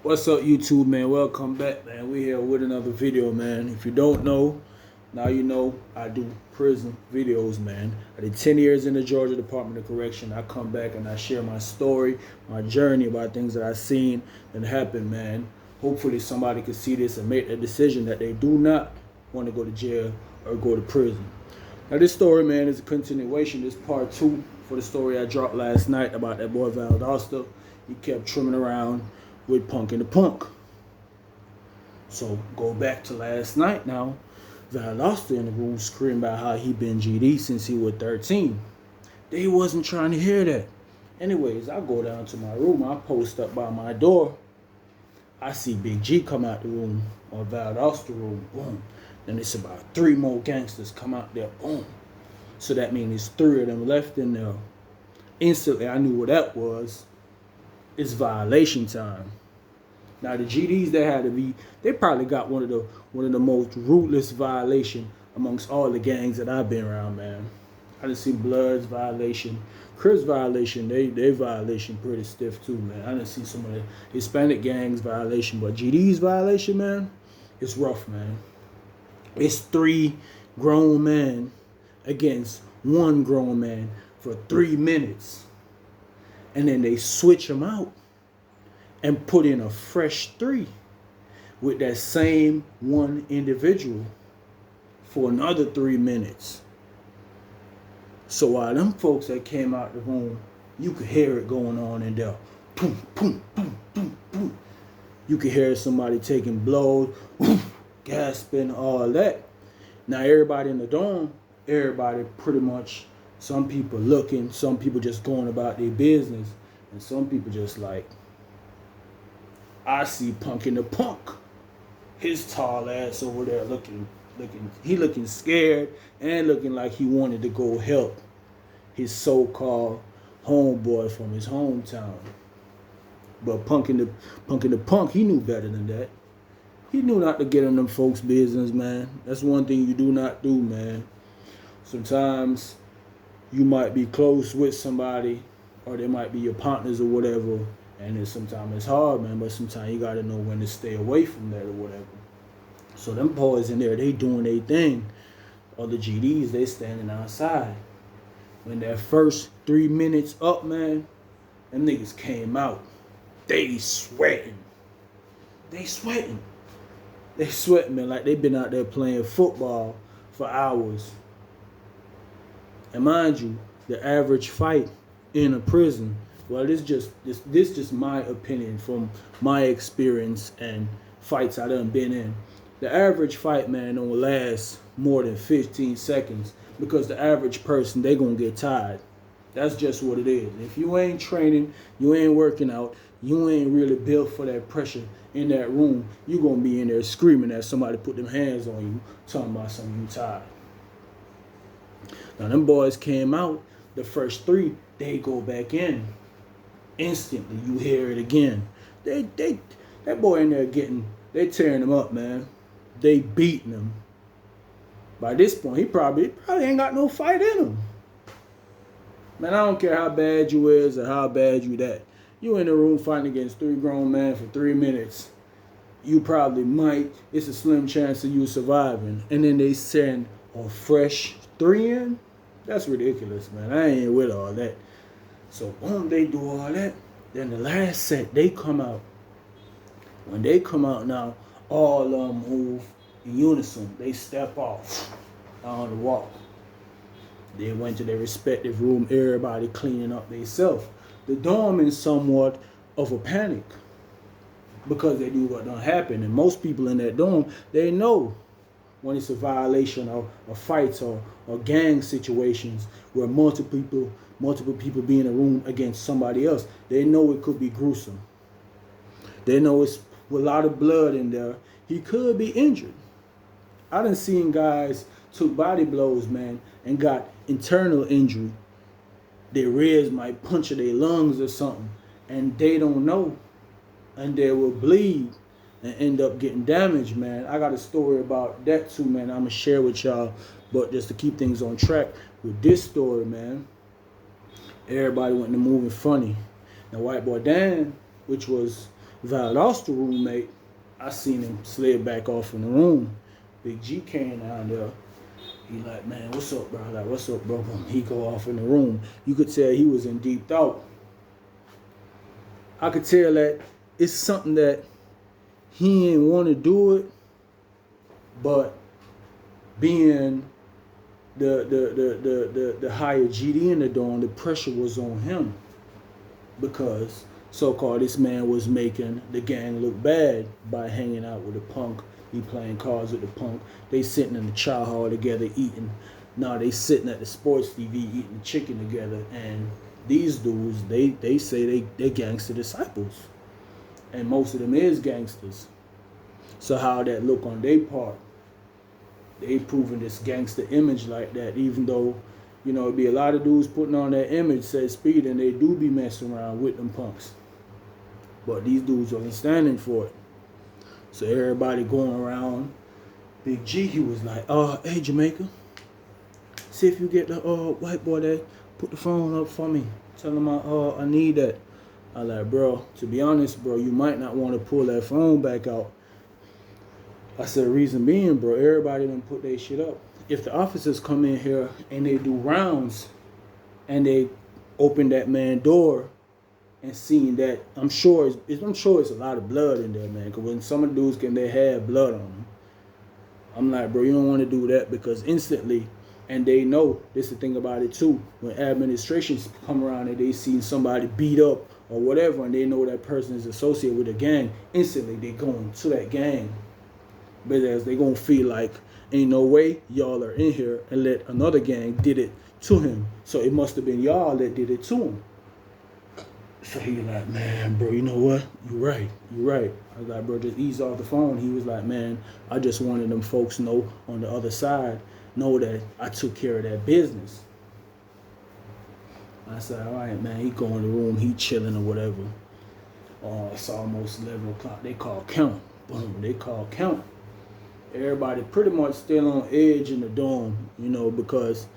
What's up, YouTube, man? Welcome back, man. We here with another video, man. If you don't know, now you know. I do prison videos, man. I did 10 years in the Georgia Department of Correction. I come back and I share my story, my journey about things that I've seen and happened, man. Hopefully somebody could see this and make a decision that they do not want to go to jail or go to prison. Now this story, man, is a continuation. This part 2 for the story I dropped last night about that boy Valdosta. He kept trimming around with Punk and the Punk. So go back to last night now. Valdosta in the room screaming about how he been GD since he was 13. They wasn't trying to hear that. Anyways, I go down to my room. I post up by my door. I see Big G come out the room, or Valdosta room. Boom. Then it's about 3 more gangsters come out there. Boom. So that means there's 3 of them left in there. Instantly, I knew what that was. It's violation time. Now the GDs that had to be, they probably got one of the most ruthless violation amongst all the gangs that I've been around, man. I done seen Bloods violation, Crips violation, they violation pretty stiff too, man. I done seen some of the Hispanic gangs violation, but GDs violation, man, it's rough, man. It's 3 grown men against 1 grown man for 3 minutes. And then they switch them out and put in a fresh 3 with that same 1 individual for another 3 minutes. So while them folks that came out the room, you could hear it going on in there. Boom, boom, boom, boom, boom. You could hear somebody taking blows, gasping, all that. Now everybody in the dorm, everybody pretty much, some people looking, some people just going about their business, and some people just like, I see Punk in the Punk. His tall ass over there looking scared and looking like he wanted to go help his so-called homeboy from his hometown. But Punk in the Punk, he knew better than that. He knew not to get in them folks' business, man. That's one thing you do not do, man. Sometimes you might be close with somebody, or they might be your partners or whatever, and sometimes it's hard, man, but sometimes you got to know when to stay away from that or whatever. So them boys in there, they doing their thing. Other GDs, they standing outside. When that first 3 minutes up, man, them niggas came out. They sweating. They sweating, man, like they been out there playing football for hours. And mind you, the average fight in a prison, well, this just my opinion from my experience and fights I done been in. The average fight, man, don't last more than 15 seconds because the average person, they gonna get tired. That's just what it is. If you ain't training, you ain't working out, you ain't really built for that pressure in that room, you gonna be in there screaming at somebody put them hands on you, talking about something you tired. Now them boys came out, the first 3, they go back in. Instantly, you hear it again. That boy in there they tearing him up, man. They beating him. By this point, he probably ain't got no fight in him. Man, I don't care how bad you is or how bad you that. You in the room fighting against 3 grown men for 3 minutes. You probably might. It's a slim chance of you surviving. And then they send a fresh 3 in? That's ridiculous, man. I ain't with all that. So, boom, they do all that. Then the last set, they come out. When they come out now, all of them move in unison. They step off on the walk. They went to their respective room, everybody cleaning up themselves. The dorm is somewhat of a panic because they knew what done happened. And most people in that dorm, they know when it's a violation of fights or gang situations where multiple people be in a room against somebody else. They know it could be gruesome. They know it's with a lot of blood in there. He could be injured. I done seen guys took body blows, man, and got internal injury. Their ribs might puncture their lungs or something, and they don't know, and they will bleed and end up getting damaged, man. I got a story about that too, man. I'm gonna share with y'all, but just to keep things on track with this story, man. Everybody went to moving funny. Now, White Boy Dan, which was Valdosta roommate, I seen him slid back off in the room. Big G came down there. He like, man, what's up, bro? Like, what's up, bro? He go off in the room. You could tell he was in deep thought. I could tell that it's something that he didn't want to do it, but being the higher GD in the dorm, the pressure was on him because so-called this man was making the gang look bad by hanging out with the punk. He playing cards with the punk. They sitting in the chow hall together eating. Now they sitting at the sports TV eating chicken together. And these dudes, they say they gangster disciples. And most of them is gangsters. So how that look on their part? They proving this gangster image like that, even though, you know, it be a lot of dudes putting on that image, said speed, and they do be messing around with them punks. But these dudes wasn't standing for it. So everybody going around. Big G, he was like, hey Jamaica, see if you get the white boy there, put the phone up for me. Tell him I need that. I like, bro, to be honest, bro, you might not want to pull that phone back out. I said, reason being, bro, everybody done put their shit up. If the officers come in here and they do rounds and they open that man door and seeing that, I'm sure it's a lot of blood in there, man. Because when some of the dudes they have blood on them, I'm like, bro, you don't want to do that because instantly, and they know this is the thing about it too. When administrations come around and they see somebody beat up or whatever, and they know that person is associated with a gang, instantly they go into that gang. Because they gonna feel like ain't no way y'all are in here and let another gang did it to him. So it must have been y'all that did it to him. So he like, man, bro, you know what? You right. I was like, bro, just ease off the phone. He was like, man, I just wanted them folks know on the other side, know that I took care of that business. I said, all right, man, he go in the room, he chilling or whatever. It's almost 11 o'clock. They call count. Boom, they call count. Everybody pretty much still on edge in the dorm, you know, because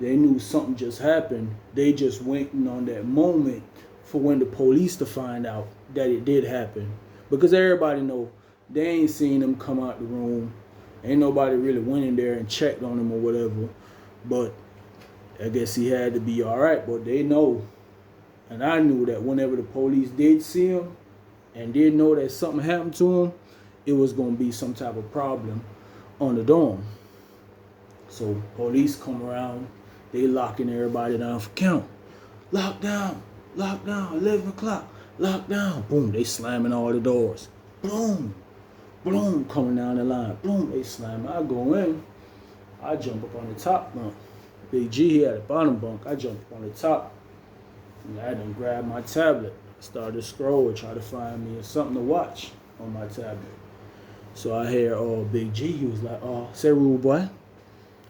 they knew something just happened. They just waiting on that moment for when the police to find out that it did happen. Because everybody know they ain't seen them come out the room. Ain't nobody really went in there and checked on him or whatever. But I guess he had to be all right. But they know, and I knew that whenever the police did see him and did know that something happened to him, it was going to be some type of problem on the dorm. So police come around, they locking everybody down for count. Lockdown, 11 o'clock, lockdown. Boom, they slamming all the doors. Boom, coming down the line. Boom, they slam. I go in, I jump up on the top bunk. Big G here at the bottom bunk, I jump up on the top. And I done grab my tablet, started to scroll, try to find me something to watch on my tablet. So I hear Big G, he was like, say rude boy.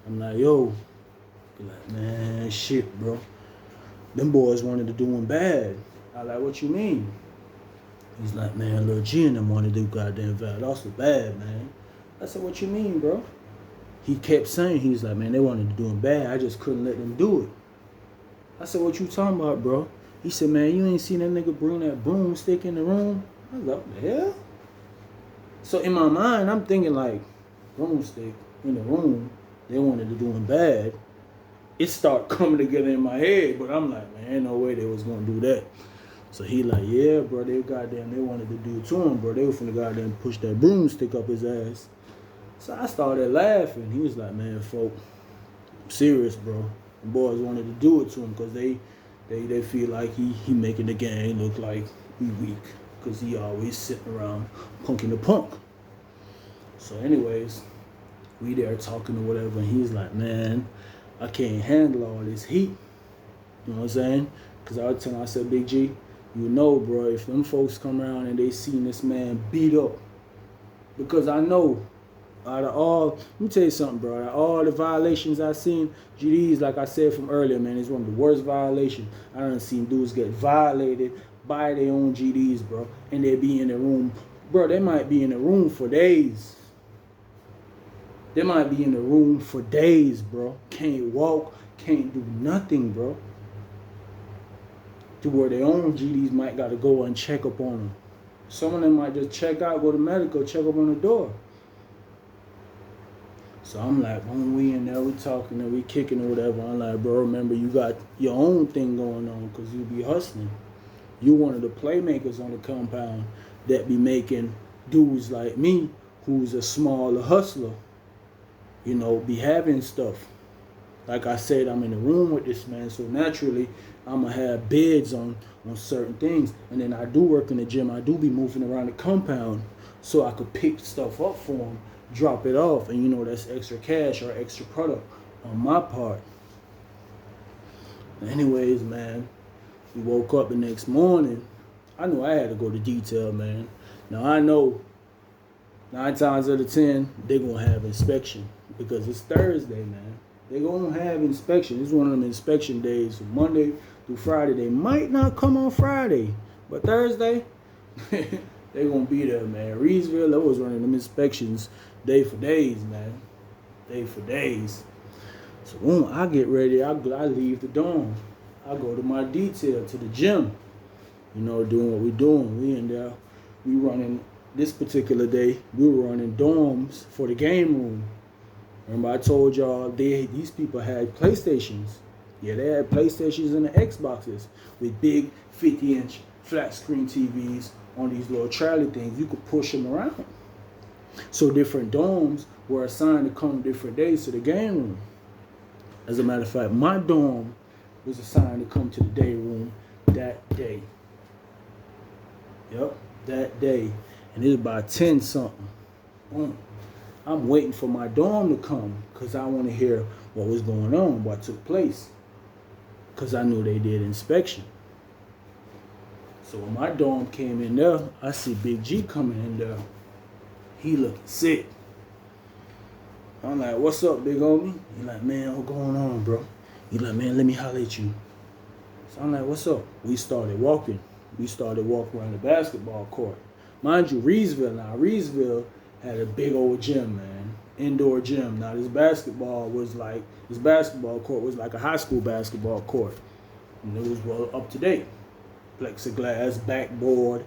I'm like, yo. He like, man, shit, bro. Them boys wanted to do him bad. I like, what you mean? He's like, man, Lil G and them wanted to do goddamn Valdosta bad, man. I said, what you mean, bro? He kept saying, he's like, man, they wanted to do him bad. I just couldn't let them do it. I said, what you talking about, bro? He said, man, you ain't seen that nigga bring that broomstick in the room? I was like, what the hell? So in my mind, I'm thinking like, broomstick in the room, they wanted to do him bad. It started coming together in my head, but I'm like, man, ain't no way they was gonna do that. So he like, yeah, bro, they wanted to do it to him, bro. They were finna goddamn push that broomstick up his ass. So I started laughing. He was like, man, folk, I'm serious, bro. The boys wanted to do it to him because they feel like he making the gang look like we weak. Because he always sitting around punking the punk. So anyways, we there talking or whatever, and he's like, man, I can't handle all this heat. You know what I'm saying? Because I was telling him, I said, Big G, you know, bro, if them folks come around and they seen this man beat up, because I know, out of all, let me tell you something, bro, out of all the violations I seen, GDs, like I said from earlier, man, it's one of the worst violations. I done seen dudes get violated by their own GDs, bro, and they be in the room. Bro, they might be in the room for days. They might be in the room for days, bro. Can't walk, can't do nothing, bro. To where their own GDs might got to go and check up on them. Some of them might just check out, go to medical, check up on the door. So I'm like, when we in there, we talking and we kicking or whatever. I'm like, bro, remember you got your own thing going on because you be hustling. You one of the playmakers on the compound that be making dudes like me, who's a smaller hustler, you know, be having stuff. Like I said, I'm in the room with this man, so naturally I'm gonna have bids on certain things. And then I do work in the gym. I do be moving around the compound so I could pick stuff up for him, drop it off, and you know that's extra cash or extra product on my part. Anyways, man, we woke up the next morning. I knew I had to go to detail, man. Now I know 9 times out of 10 they're gonna have inspection because it's Thursday, man. They're gonna have inspection. It's one of them inspection days from Monday through Friday. They might not come on Friday, but Thursday they're gonna be there, man. Reedsville, I was running them inspections day for days, man. Day for days. So when I get ready, I leave the dorm. I go to my detail, to the gym. You know, doing what we're doing. We in there. We running, this particular day, we were running dorms for the game room. Remember I told y'all these people had PlayStations. Yeah, they had PlayStations and the Xboxes with big 50-inch flat screen TVs on these little trolley things. You could push them around. So different dorms were assigned to come different days to the game room. As a matter of fact, my dorm was assigned to come to the day room that day. Yep, that day. And it was about 10 something. I'm waiting for my dorm to come because I want to hear what was going on, what took place. Because I knew they did inspection. So when my dorm came in there, I see Big G coming in there. He looking sick. I'm like, what's up, big homie? He like, man, what's going on, bro? He like, man, let me holler at you. So I'm like, what's up? We started walking. Around the basketball court. Mind you, Reedsville had a big old gym, man. Indoor gym. Now this basketball court was like a high school basketball court. And it was well up to date. Plexiglass, backboard,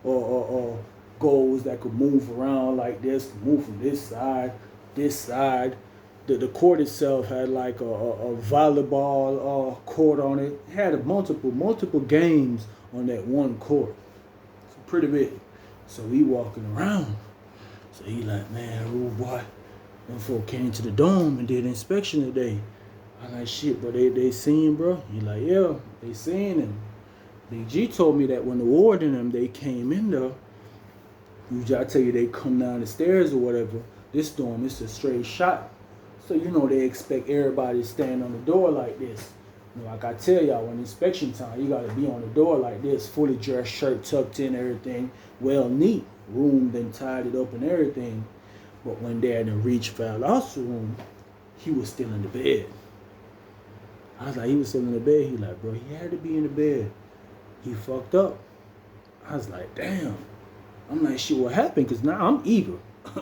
or goals that could move around like this, could move from this side. The court itself had like a volleyball court on it. It had multiple games on that one court. It's pretty big. So we walking around. So he like, man, rude boy, them folk came to the dorm and did inspection today. I'm like, shit, bro, they seen, bro? He like, yeah, they seen him. Big G told me that when the warden and them, they came in there, usually I tell you they come down the stairs or whatever, this dorm is a straight shot. So, you know, they expect everybody to stand on the door like this. You know, like I tell y'all, when inspection time, you got to be on the door like this, fully dressed, shirt tucked in, everything, well neat, room then tied it up and everything. But when Dad and Reach fell out the room, he was still in the bed. I was like, he was still in the bed. He like, bro, he had to be in the bed. He fucked up. I was like, damn. I'm like, shit, what happened? Because now I'm eager.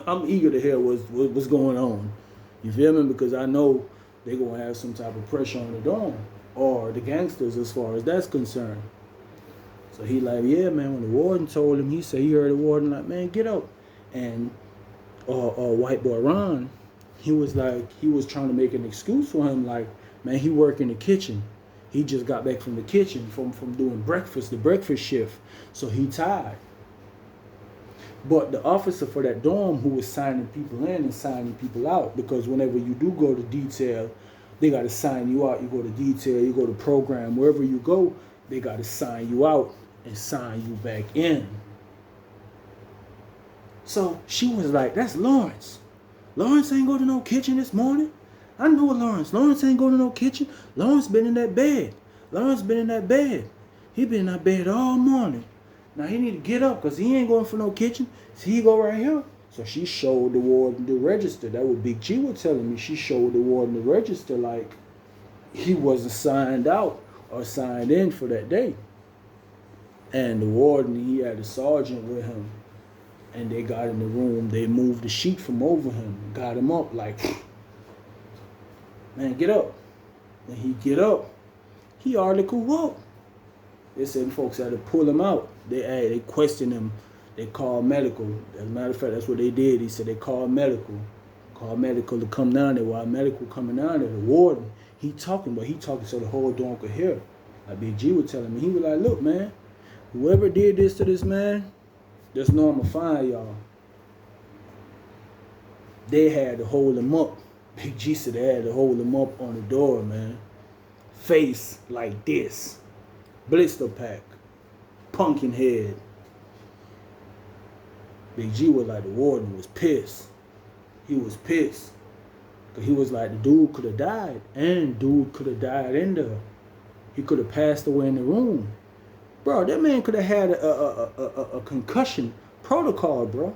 I'm eager to hear what's going on. You feel me? Because I know they're going to have some type of pressure on the dorm or the gangsters as far as that's concerned. So he like, yeah, man, when the warden told him, he said he heard the warden like, man, get up. And white boy Ron, he was trying to make an excuse for him like, man, he work in the kitchen. He just got back from the kitchen from doing the breakfast shift. So he tired. But the officer for that dorm who was signing people in and signing people out, because whenever you do go to detail, they got to sign you out. You go to detail, you go to program, wherever you go, they got to sign you out and sign you back in. So she was like, that's Lawrence. Lawrence ain't go to no kitchen this morning. I know Lawrence. Lawrence ain't go to no kitchen. Lawrence been in that bed. He been in that bed all morning. Now he need to get up because he ain't going for no kitchen. So he go right here. So she showed the warden the register. That what Big G was telling me. She showed the warden the register like he wasn't signed out or signed in for that day. And the warden, he had a sergeant with him. And they got in the room. They moved the sheet from over him. Got him up like, man, get up. And he get up. He hardly could walk. They said folks had to pull him out. They questioned him They called medical. As a matter of fact, that's what they did. He said they called medical. Called medical to come down there. While medical coming down there, the warden, he talking so the whole dorm could hear. Like Big G was telling me, he was like, look, man, whoever did this to this man, just know I'ma find y'all. They had to hold him up. Big G said they had to hold him up on the door, man. Face like this. Blister pack. Pumpkin head. Big G was like, the warden was pissed. He was pissed. Cause he was like, the dude could have died. And dude could have died in there. He could have passed away in the room. Bro, that man could have had a concussion protocol, bro.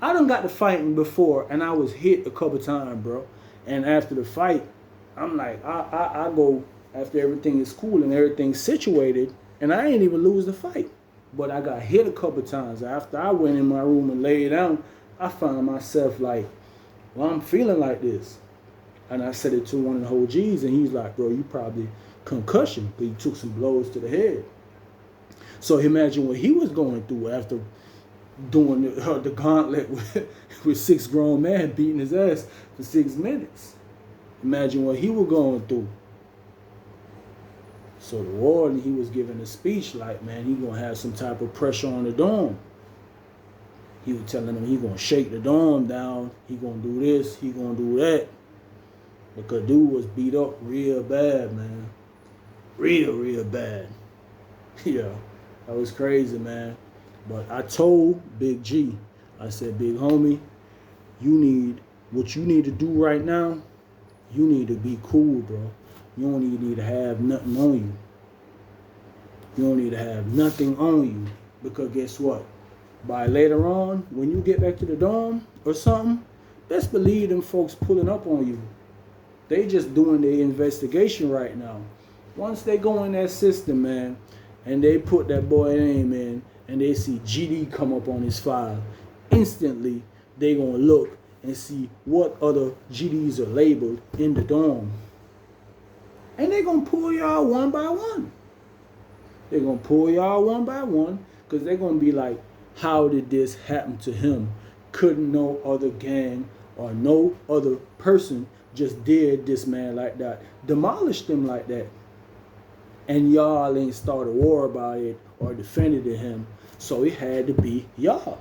I done got to fighting before, and I was hit a couple times, bro. And after the fight, I'm like, I go after everything is cool and everything's situated, and I ain't even lose the fight. But I got hit a couple times. After I went in my room and laid down, I found myself like, well, I'm feeling like this. And I said it to one of the OGs, and he's like, bro, you probably concussion, but he took some blows to the head. So imagine what he was going through after doing the gauntlet with 6 grown men beating his ass for 6 minutes. Imagine what he was going through. So the warden, he was giving a speech like, man, he gonna have some type of pressure on the dorm. He was telling them he gonna shake the dorm down. He gonna do this. He gonna do that. Because dude was beat up real bad, man. Real bad. Yeah, that was crazy, man. But I told Big G, I said, big homie, what you need to do right now, you need to be cool, bro. You don't even need to have nothing on you. You don't need to have nothing on you. Because guess what? By later on, when you get back to the dorm or something, best believe them folks pulling up on you. They just doing their investigation right now. Once they go in that system, man, and they put that boy name in, and they see GD come up on his file, instantly they gonna look and see what other GDs are labeled in the dorm. And they gonna pull y'all one by one. They gonna pull y'all one by one, because they're gonna be like, how did this happen to him? Couldn't no other gang or no other person just did this man like that, demolished him like that. And y'all ain't started a war about it or defended him. So it had to be y'all.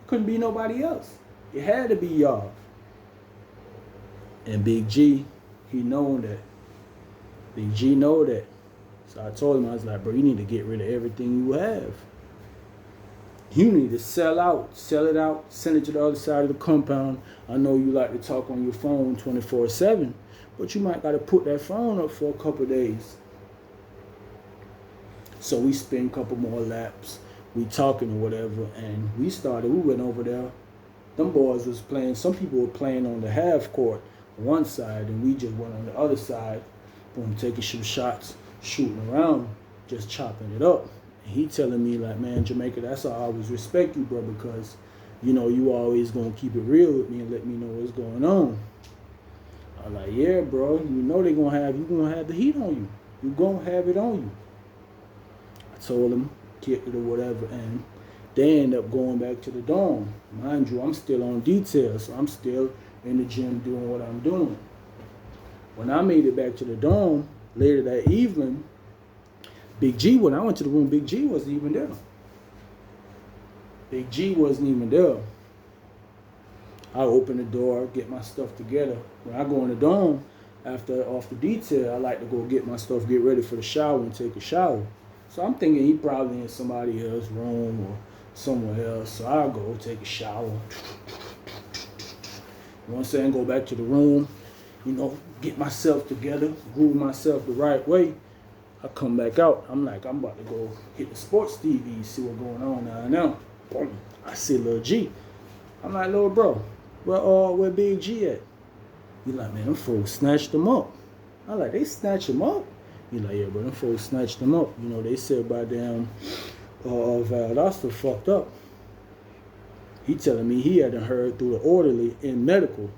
Couldn't be nobody else. It had to be y'all. And Big G, he known that. Big G know that. So I told him, I was like, bro, you need to get rid of everything you have. You need to sell it out, send it to the other side of the compound. I know you like to talk on your phone 24/7, but you might got to put that phone up for a couple of days. So we spent a couple more laps, we talking or whatever, and we went over there. Them boys was playing, some people were playing on the half court on one side, and we just went on the other side, boom, taking some shots, shooting around, just chopping it up. He telling me like, man, Jamaica, that's how I always respect you, bro, because, you know, you always gonna keep it real with me and let me know what's going on. I'm like, yeah, bro, you know you gonna have the heat on you. You gonna have it on you. I told him, kick it or whatever, and they end up going back to the dorm. Mind you, I'm still on detail, so I'm still in the gym doing what I'm doing. When I made it back to the dorm later that evening, Big G, when I went to the room, Big G wasn't even there. Big G wasn't even there. I open the door, get my stuff together. When I go in the dorm, off the detail, I like to go get my stuff, get ready for the shower and take a shower. So I'm thinking he probably in somebody else's room or somewhere else. So I'll go take a shower. Once I go back to the room, you know, get myself together, groove myself the right way. I come back out. I'm like, I'm about to go hit the sports TV, see what's going on now. Boom. I see Lil G. I'm like, little bro, where Big G at? He like, man, them folks snatched him up. I like, they snatched him up? He like, yeah, bro, them folks snatched him up. You know, they said by damn Valdosta fucked up. He telling me he hadn't heard through the orderly in medical.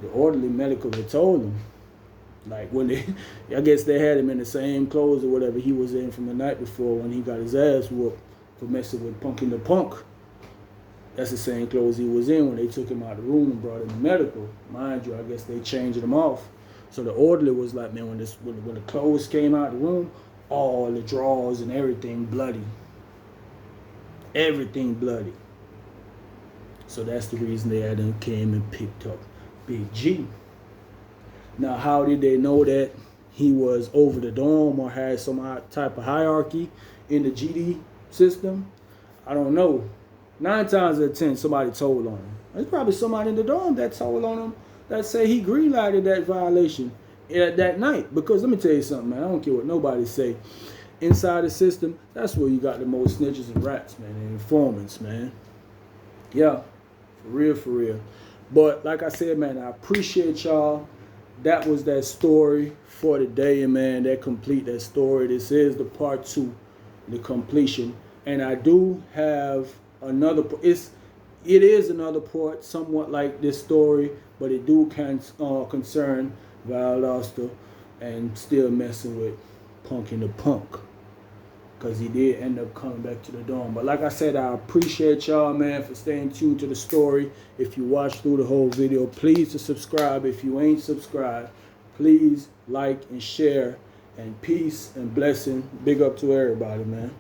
The orderly medical had told him. Like when I guess they had him in the same clothes or whatever he was in from the night before when he got his ass whooped for messing with Punkin the Punk. That's the same clothes he was in when they took him out of the room and brought him to medical. Mind you, I guess they changed him off. So the orderly was like, man, when the clothes came out of the room, all the drawers and everything bloody. Everything bloody. So that's the reason they had him came and picked up Big G. Now, how did they know that he was over the dome or had some type of hierarchy in the GD system? I don't know. 9 times out of 10, somebody told on him. There's probably somebody in the dome that told on him that say he greenlighted that violation at that night. Because let me tell you something, man. I don't care what nobody say. Inside the system, that's where you got the most snitches and rats, man, and informants, man. Yeah, for real, for real. But like I said, man, I appreciate y'all. That was that story for the day, and man, that complete that story. This is the part 2, the completion. And I do have another, it is another part, somewhat like this story, but it do concern Valdosta and still messing with Punkin the Punk, because he did end up coming back to the dome. But like I said, I appreciate y'all, man, for staying tuned to the story. If you watched through the whole video, please to subscribe. If you ain't subscribed, please like and share. And peace and blessing. Big up to everybody, man.